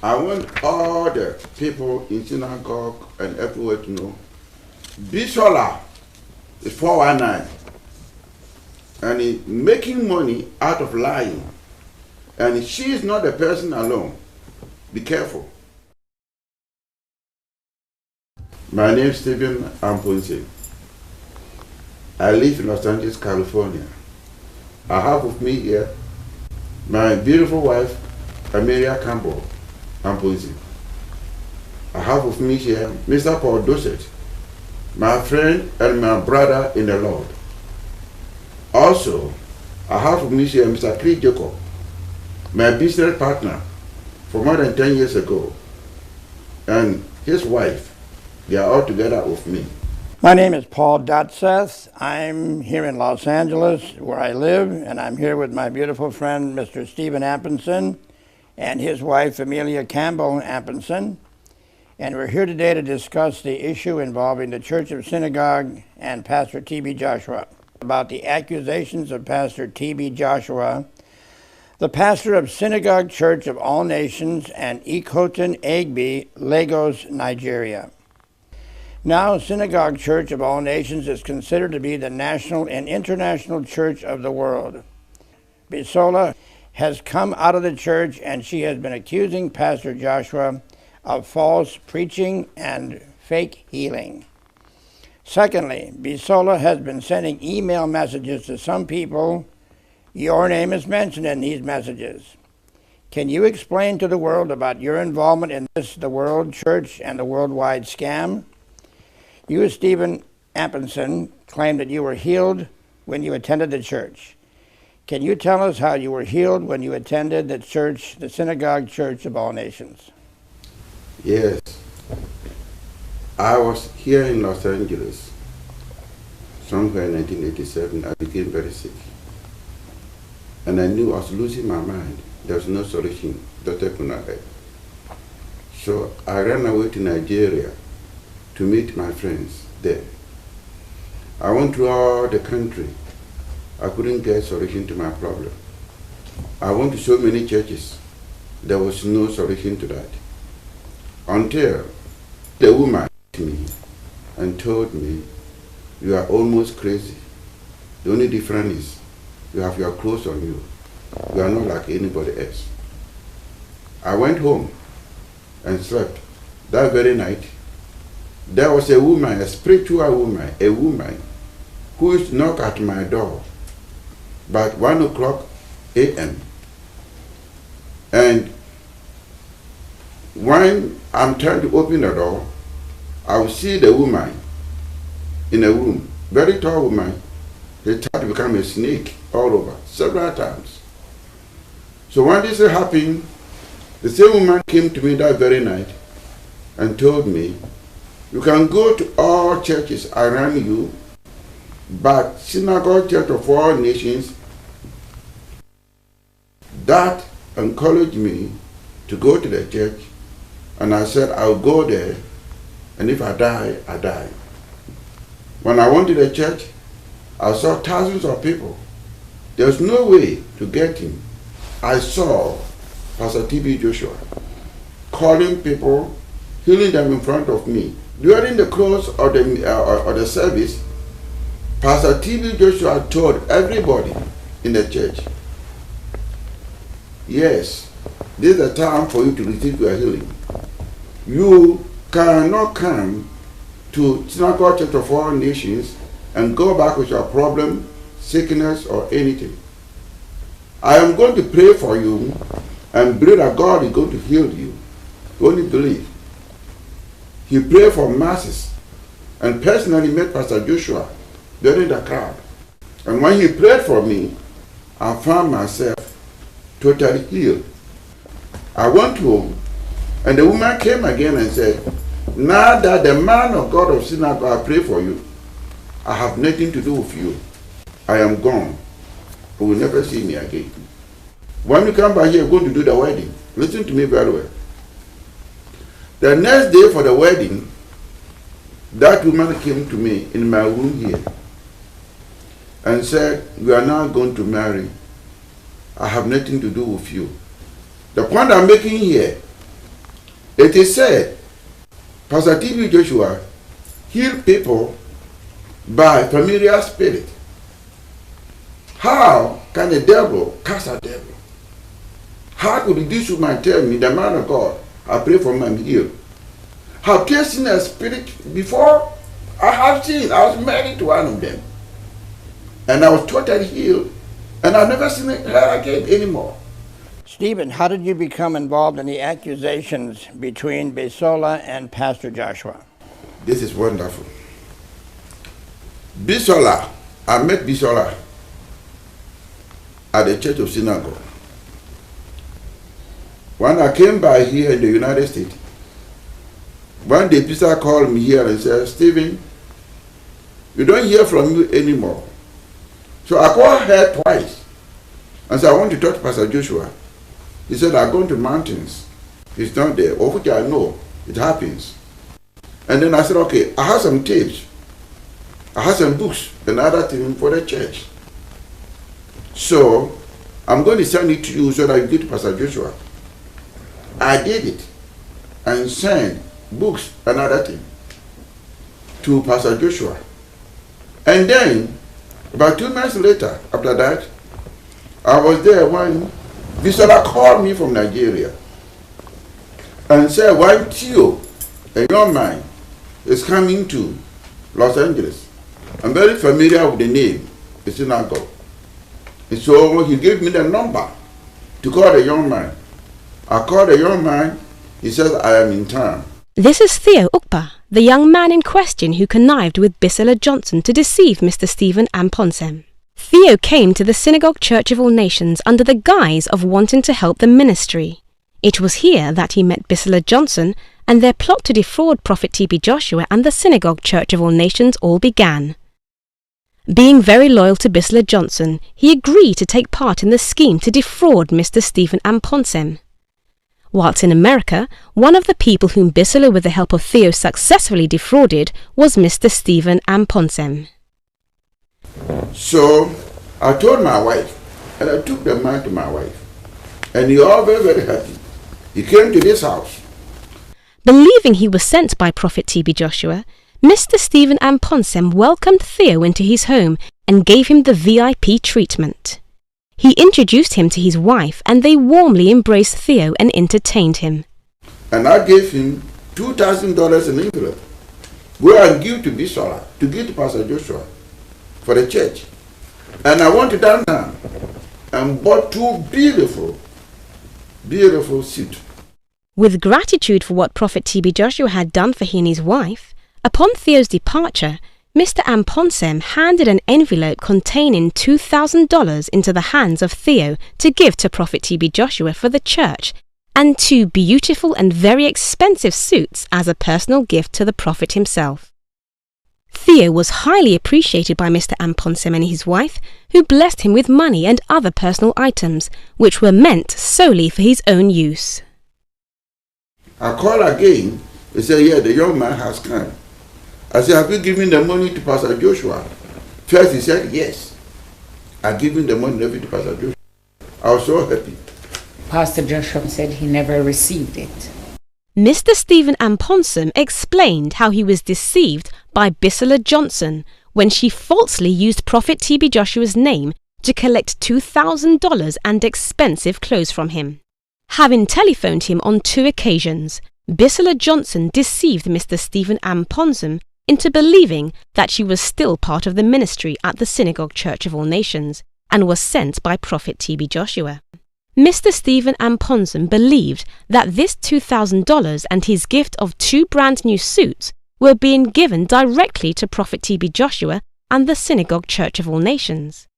I want all the people in synagogue and everywhere to know Bishola is 419 and he's making money out of lying. And she is not the person alone. Be careful. My name is Stephen Amposem. I live in Los Angeles, California. I have with me here my beautiful wife, Amelia Campbell Amposem. I have with me here Mr. Paul Dossett, my friend and my brother in the Lord. Also, I have with me here Mr. Chris Jacob, my business partner for more than 10 years ago, and his wife. They are all together with me. My name is Paul Dotseth. I'm here in Los Angeles, where I live, and I'm here with my beautiful friend, Mr. Stephen Amposem, and his wife, Amelia Campbell Amposem. And we're here today to discuss the issue involving the Church of Synagogue and Pastor T.B. Joshua, about the accusations of Pastor T.B. Joshua, the pastor of Synagogue Church of All Nations and Ikoton Egbe, Lagos, Nigeria. Now, Synagogue Church of All Nations is considered to be the national and international church of the world. Bisola has come out of the church and she has been accusing Pastor Joshua of false preaching and fake healing. Secondly, Bisola has been sending email messages to some people. Your name is mentioned in these messages. Can you explain to the world about your involvement in this, the World Church and the worldwide scam? You, Stephen Amposem, claimed that you were healed when you attended the church. Can you tell us how you were healed when you attended the church, the Synagogue Church of All Nations? Yes. I was here in Los Angeles, somewhere in 1987. I became very sick. And I knew I was losing my mind. There was no solution. Doctor could not help. So I ran away to Nigeria to meet my friends there. I went through all the country. I couldn't get a solution to my problem. I went to so many churches. There was no solution to that. Until the woman came to me and told me, you are almost crazy. The only difference is you have your clothes on you. You are not like anybody else. I went home and slept. That very night, there was a woman, a spiritual woman, a woman who used to knock at my door about 1 o'clock a.m. And when I'm trying to open the door, I will see the woman in a room, very tall woman. They tried to become a snake all over, several times. So when this happened, the same woman came to me that very night and told me, you can go to all churches around you, but Synagogue Church of All Nations, that encouraged me to go to the church. And I said, I'll go there, and if I die, I die. When I went to the church, I saw thousands of people. There was no way to get him. I saw Pastor T.B. Joshua calling people, healing them in front of me. During the close of the service, Pastor T.B. Joshua told everybody in the church, yes, this is the time for you to receive your healing. You cannot come to Synagogue Church of All Nations and go back with your problem, sickness, or anything. I am going to pray for you and believe that God is going to heal you. Only believe. He prayed for masses and personally met Pastor Joshua during the crowd. And when he prayed for me, I found myself totally healed. I went home and the woman came again and said, now that the man of God of synagogue, I pray for you, I have nothing to do with you. I am gone. You will never see me again. When you come back here, you're going to do the wedding. Listen to me very well. The next day for the wedding, that woman came to me in my room here and said, we are now going to marry. I have nothing to do with you. The point I'm making here It is said, Pastor T.B. Joshua healed people by familiar spirit. How can a devil cast a devil? How could this woman tell me, the man of God, I pray for him and healed? Have you seen a spirit before? I have seen. I was married to one of them. And I was totally healed. And I've never seen her again anymore. Stephen, how did you become involved in the accusations between Bisola and Pastor Joshua? This is wonderful. Bisola, I met Bisola at the Church of Synagogue. When I came by here in the United States, one day Bisola called me here and said, Stephen, we don't hear from you anymore. So I called her twice and said, I want to talk to Pastor Joshua. He said, I'm going to mountains. He's not there, of which I know it happens. And then I said, okay, I have some tapes. I have some books and other things for the church. So I'm going to send it to you so that you get to Pastor Joshua. I did it and sent books and other things to Pastor Joshua. And then, about 2 months later, after that, I was there when Bisola called me from Nigeria and said, why Theo, a young man, is coming to Los Angeles. I'm very familiar with the name, the synagogue. And so he gave me the number to call the young man. I called the young man, he says, I am in town. This is Theo Ukpa, the young man in question who connived with Bisola Johnson to deceive Mr. Stephen Amposem. Theo came to the Synagogue Church of All Nations under the guise of wanting to help the ministry. It was here that he met Bisola Johnson, and their plot to defraud Prophet T.B. Joshua and the Synagogue Church of All Nations all began. Being very loyal to Bisola Johnson, he agreed to take part in the scheme to defraud Mr. Stephen Amposem. Whilst in America, one of the people whom Bisola with the help of Theo successfully defrauded was Mr. Stephen Amposem. So I told my wife, and I took the man to my wife, and he all very, very happy. He came to this house. Believing he was sent by Prophet T.B. Joshua, Mr. Stephen Amposem welcomed Theo into his home and gave him the VIP treatment. He introduced him to his wife, and they warmly embraced Theo and entertained him. And I gave him $2,000 in envelope. Go and give to Bisola, to give to Pastor Joshua for the church. And I went to downtown and bought 2 beautiful, beautiful suits. With gratitude for what Prophet T.B. Joshua had done for he and his wife, upon Theo's departure, Mr. Amposem handed an envelope containing $2,000 into the hands of Theo to give to Prophet T.B. Joshua for the church, and 2 beautiful and very expensive suits as a personal gift to the prophet himself. Theo was highly appreciated by Mr. Amposem and his wife, who blessed him with money and other personal items, which were meant solely for his own use. I called again. He said, yeah, the young man has come. I said, have you given the money to Pastor Joshua? First he said, yes. I given the money to Pastor Joshua. I was so happy. Pastor Joshua said he never received it. Mr. Stephen Amposem explained how he was deceived by Bisola Johnson when she falsely used Prophet T.B. Joshua's name to collect $2,000 and expensive clothes from him. Having telephoned him on 2 occasions, Bisola Johnson deceived Mr. Stephen Amposem into believing that she was still part of the ministry at the Synagogue Church of All Nations and was sent by Prophet T.B. Joshua. Mr. Stephen Amposem believed that this $2,000 and his gift of 2 brand new suits were being given directly to Prophet T.B. Joshua and the Synagogue Church of All Nations.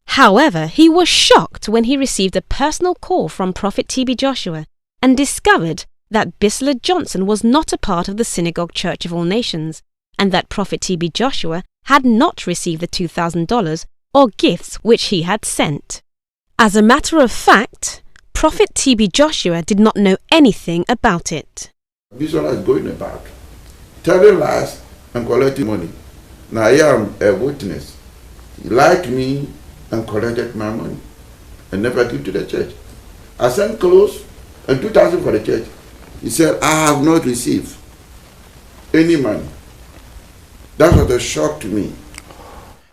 However, he was shocked when he received a personal call from Prophet T.B. Joshua and discovered that Bisola Johnson was not a part of the Synagogue Church of All Nations, and that Prophet T.B. Joshua had not received the $2,000 or gifts which he had sent. As a matter of fact, Prophet T.B. Joshua did not know anything about it. Bisola is going about telling lies and collecting money. Now I am a witness. He liked me and collected my money and never give to the church. I sent clothes and $2,000 for the church. He said, I have not received any money. That was a shock to me.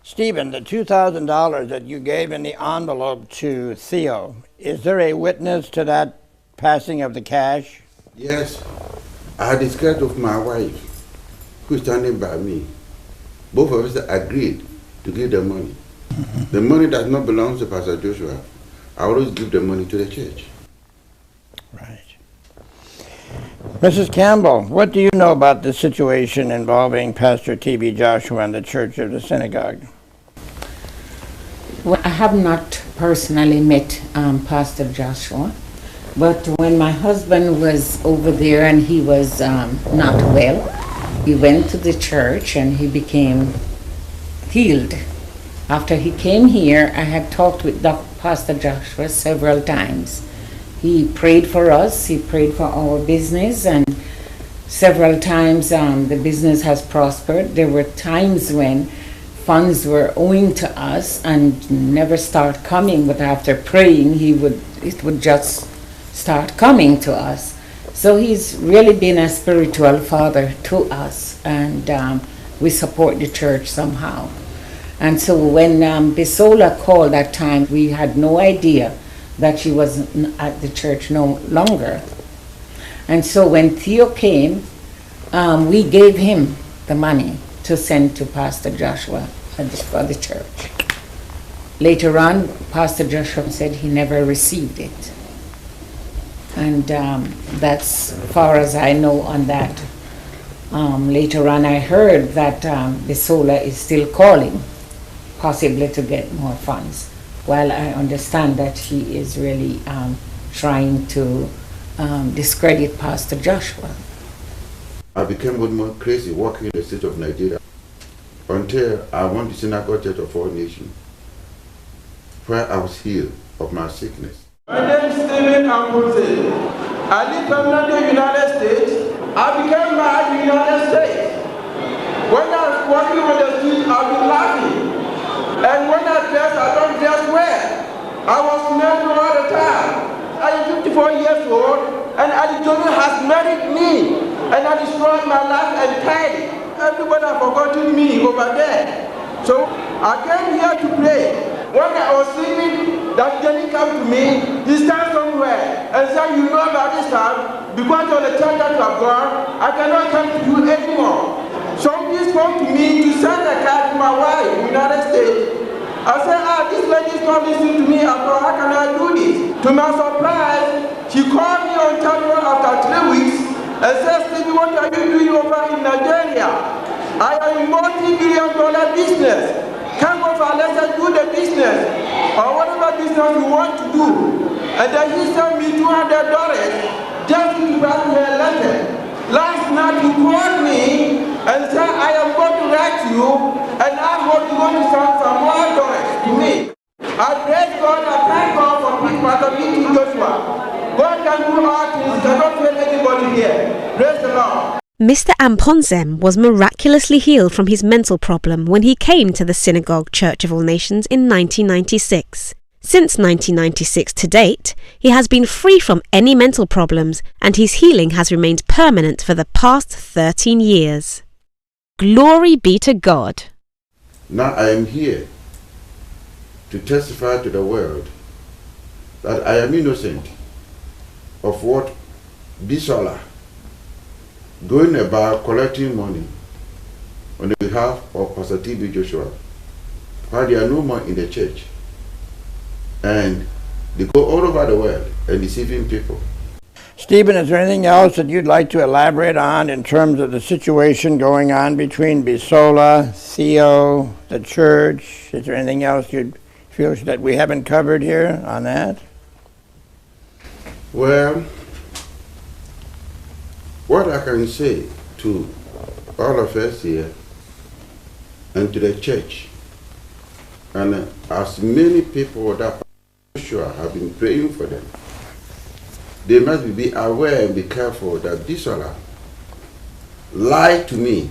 Stephen, the $2,000 that you gave in the envelope to Theo, is there a witness to that passing of the cash? Yes, I had discussed with my wife, who is standing by me. Both of us agreed to give the money. The money does not belong to Pastor Joshua. I always give the money to the church. Right. Mrs. Campbell, what do you know about the situation involving Pastor T.B. Joshua and the Church of the Synagogue? Well, I have not personally met Pastor Joshua, but when my husband was over there and he was not well, he went to the church and he became healed. After he came here, I had talked with Pastor Joshua several times. He prayed for us, he prayed for our business, and several times the business has prospered. There were times when funds were owing to us and never start coming, but after praying, it would just start coming to us. So he's really been a spiritual father to us, and we support the church somehow. And so when Bisola called that time, we had no idea that she was at the church no longer. And so when Theo came, we gave him the money to send to Pastor Joshua for the church. Later on, Pastor Joshua said he never received it. And that's far as I know on that. Later on, I heard that Bisola is still calling, possibly to get more funds. While I understand that he is really trying to discredit Pastor Joshua. I became more crazy walking in the state of Nigeria until I went to Synagogue Church of All Nations, where I was healed of my sickness. My name is Stephen Amposem. I live permanently in the United States. I became married in the United States. When I was walking on the street, I've been laughing. And when I dress, I don't dress well. I was married all the time. I am 54 years old, and Adejobi has married me, and I destroyed my life entirely. Everybody has forgotten me over there. So I came here to pray. When I was sleeping, that Jenny came to me. He stand somewhere and said, you know about this time, because of the church that you have gone, I cannot come to you anymore. Somebody spoke to me to send a card to my wife in the United States. I said, this lady is not listening to me at all. How can I do this? To my surprise, she called me on telephone after 3 weeks and said, Stevie, what are you doing over in Nigeria? I am in multi-billion-dollar business. Come over, let's do the business, or whatever business you want to do. And then he sent me $200 just to write her letter. Last night he called me and said, I am going to write you, and I hope you're going to send some more dollars to me. I praise God, I thank God for Pastor T.B. Joshua. God can do all things, cannot fail anybody here. Praise the Lord. Mr. Amposem was miraculously healed from his mental problem when he came to the Synagogue Church of All Nations in 1996. Since 1996 to date, he has been free from any mental problems, and his healing has remained permanent for the past 13 years. Glory be to God. Now I am here to testify to the world that I am innocent of what Bisola going about collecting money on behalf of Pastor T.B. Joshua, while they are no more in the church. And they go all over the world and deceiving people. Stephen, is there anything else that you'd like to elaborate on in terms of the situation going on between Bisola, Theo, the church? Is there anything else you feel that we haven't covered here on that? Well, what I can say to all of us here and to the church, and as many people that Joshua have been praying for them, they must be aware and be careful that Bisola lied to me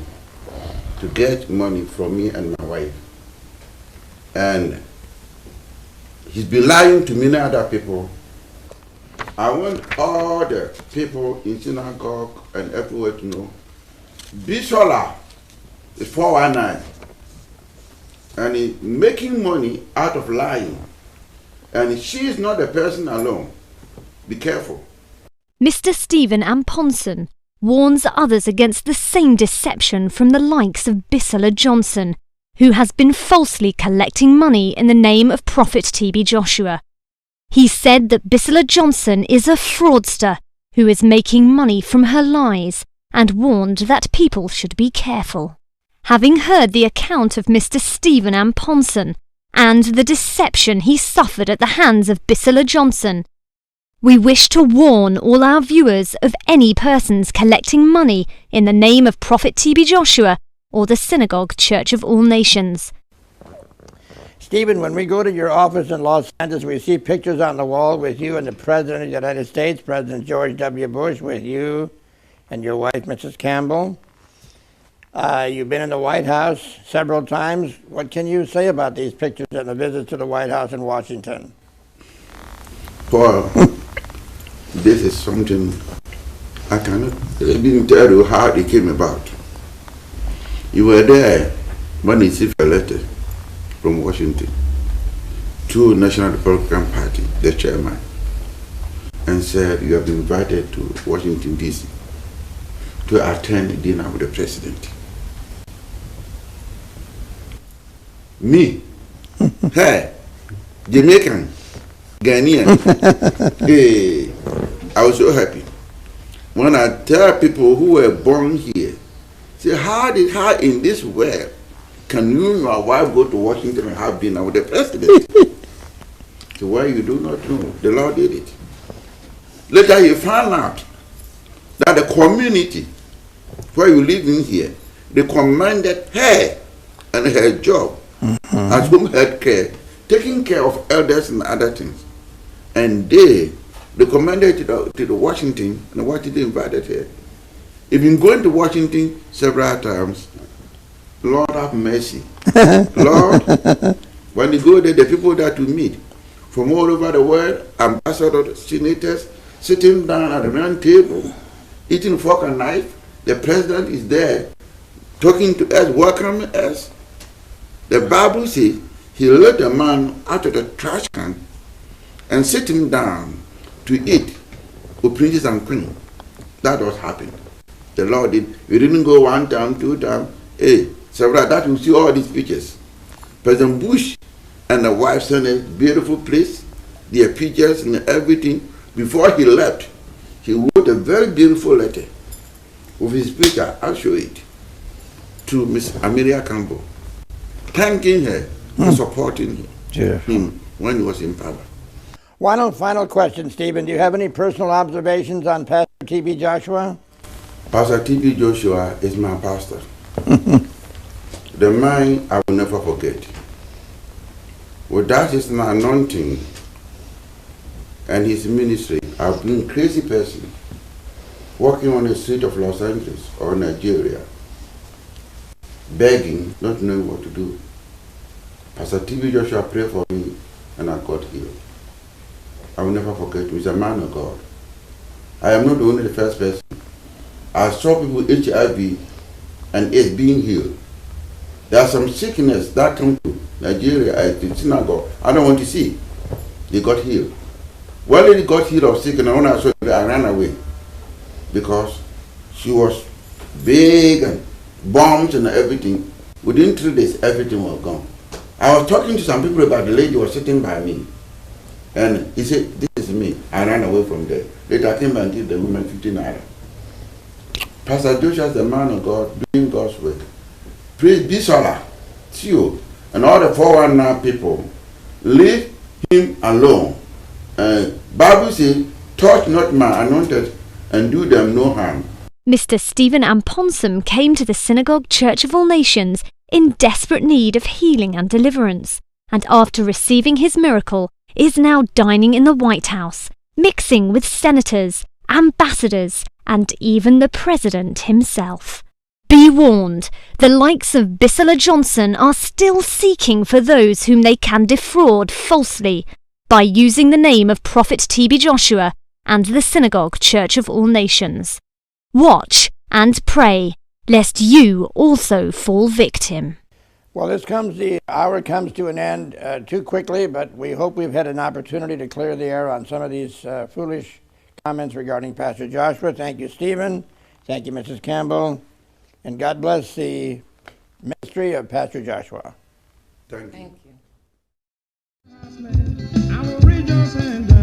to get money from me and my wife. And he's been lying to many other people I want all the people in synagogue and everywhere to know, Bisola is 419, and he's making money out of lying. And she is not the person alone. Be careful. Mr. Stephen Amposem warns others against the same deception from the likes of Bisola Johnson, who has been falsely collecting money in the name of Prophet TB Joshua. He said that Bisola Johnson is a fraudster who is making money from her lies and warned that people should be careful. Having heard the account of Mr. Stephen Amposem and the deception he suffered at the hands of Bisola Johnson, we wish to warn all our viewers of any persons collecting money in the name of Prophet TB Joshua or the Synagogue Church of All Nations. Stephen, when we go to your office in Los Angeles, we see pictures on the wall with you and the President of the United States, President George W. Bush, with you and your wife, Mrs. Campbell. You've been in the White House several times. What can you say about these pictures and the visits to the White House in Washington? Paul, this is something I cannot even tell you how it came about. You were there when he received a letter from Washington to National Republican Party, the chairman, and said you have been invited to Washington, D.C. to attend a dinner with the president. Me, hey, Jamaican, Ghanaian, hey, I was so happy. When I tell people who were born here, say, how in this world can you and your wife go to Washington and have dinner with the president? So why you do not know? The Lord did it. Later he found out that the community where you live in here, they commended her and her job as home health care, taking care of elders and other things. And they recommended to the Washington, and Washington invited her. He's been going to Washington several times. Lord have mercy. Lord, when you go there, the people that you meet from all over the world, ambassadors, senators, sitting down at the round table, eating fork and knife. The president is there, talking to us, welcoming us. The Bible says he let a man out of the trash can and sit him down to eat with princes and queens. That was happened. The Lord did. We didn't go one time, two times, several. That you see all these pictures. President Bush and the wife sent a beautiful place, their pictures and everything. Before he left, he wrote a very beautiful letter with his picture. I'll show it to Miss Amelia Campbell, thanking her for supporting him when he was in power. Final question, Stephen. Do you have any personal observations on Pastor TB Joshua? Pastor TB Joshua is my pastor. The man I will never forget. Without his anointing and his ministry, I've been a crazy person walking on the street of Los Angeles or Nigeria, begging, not knowing what to do. Pastor TB Joshua prayed for me and I got healed. I will never forget him. He's a man of God. I am not only the first person. I saw people with HIV and AIDS being healed. There are some sickness that come to Nigeria at the synagogue. I don't want to see. They got healed. When they got healed of sickness, when I saw it, I ran away because she was big and bombs and everything. Within 3 days, everything was gone. I was talking to some people about the lady who was sitting by me. And he said, this is me. I ran away from there. Later I came back and gave the woman 15 naira. Pastor Joshua is the man of God doing God's work. Praise Bisola, Tio, and all the 419 people. Leave him alone. Bible says, touch not my anointed and do them no harm. Mr. Stephen Amposem came to the Synagogue Church of All Nations in desperate need of healing and deliverance, and after receiving his miracle, is now dining in the White House, mixing with senators, ambassadors, and even the president himself. Be warned, the likes of Bisola Johnson are still seeking for those whom they can defraud falsely by using the name of Prophet TB Joshua and the Synagogue Church of All Nations. Watch and pray, lest you also fall victim. Well, the hour comes to an end too quickly, but we hope we've had an opportunity to clear the air on some of these foolish comments regarding Pastor Joshua. Thank you, Stephen. Thank you, Mrs. Campbell. And God bless the ministry of Pastor Joshua. Thank you. I will rejoice and